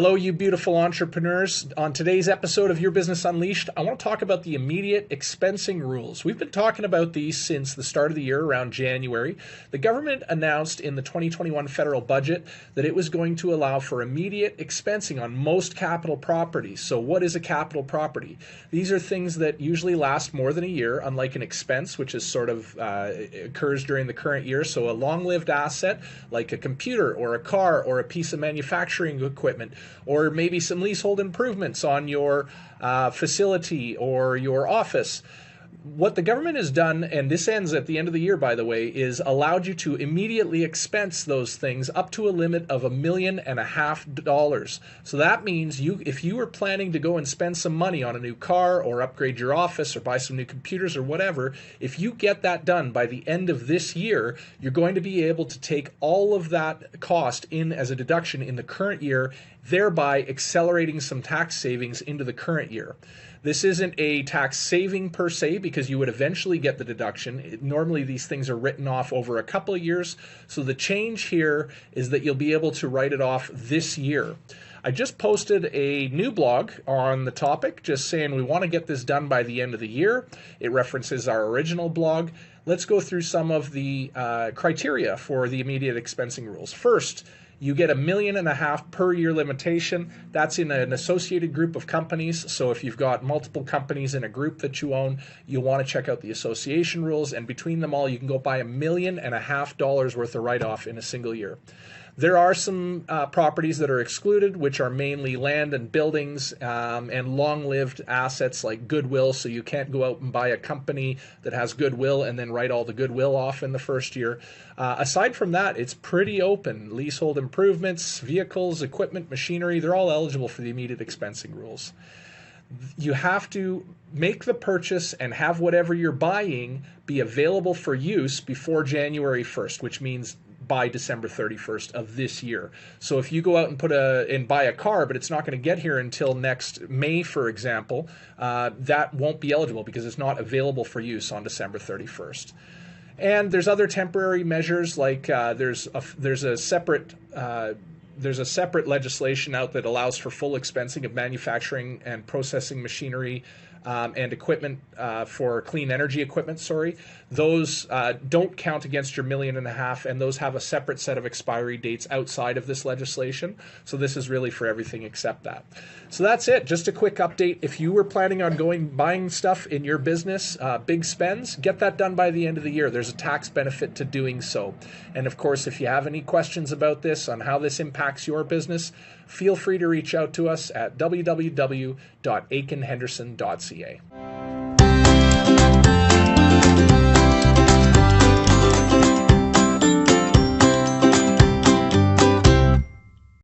Hello, you beautiful entrepreneurs. On today's episode of Your Business Unleashed, I want to talk about the immediate expensing rules. We've been talking about these since the start of the year, around January. The government announced in the 2021 federal budget that it was going to allow for immediate expensing on most capital properties. So what is a capital property? These are things that usually last more than a year, unlike an expense, which is sort of occurs during the current year. So a long-lived asset like a computer or a car or a piece of manufacturing equipment, or maybe some leasehold improvements on your facility or your office. What the government has done, and this ends at the end of the year, by the way, is allowed you to immediately expense those things up to a limit of $1.5 million. So that means if you were planning to go and spend some money on a new car or upgrade your office or buy some new computers or whatever, if you get that done by the end of this year, you're going to be able to take all of that cost in as a deduction in the current year, thereby accelerating some tax savings into the current year. This isn't a tax saving per se, because you would eventually get the deduction. Normally these things are written off over a couple of years. So the change here is that you'll be able to write it off this year. I just posted a new blog on the topic, just saying we want to get this done by the end of the year. It references our original blog. Let's go through some of the criteria for the immediate expensing rules. First, you get $1.5 million per year limitation. That's in an associated group of companies. So if you've got multiple companies in a group that you own, you'll want to check out the association rules. And between them all, you can go buy $1.5 million worth of write-off in a single year. There are some properties that are excluded, which are mainly land and buildings and long-lived assets like goodwill. So you can't go out and buy a company that has goodwill and then write all the goodwill off in the first year. Aside from that, it's pretty open. Leasehold improvements, vehicles, equipment, machinery, they're all eligible for the immediate expensing rules. You have to make the purchase and have whatever you're buying be available for use before January 1st, which means by December 31st of this year. So if you go out and buy a car, but it's not going to get here until next May, for example, that won't be eligible because it's not available for use on December 31st. And there's other temporary measures, like there's a separate legislation out that allows for full expensing of manufacturing and processing machinery and equipment for clean energy equipment, Those don't count against your $1.5 million, and those have a separate set of expiry dates outside of this legislation. So this is really for everything except that. So that's it. Just a quick update. If you were planning on buying stuff in your business, big spends, get that done by the end of the year. There's a tax benefit to doing so. And of course, if you have any questions about this, on how this impacts your business, feel free to reach out to us at www.achenhenderson.ca.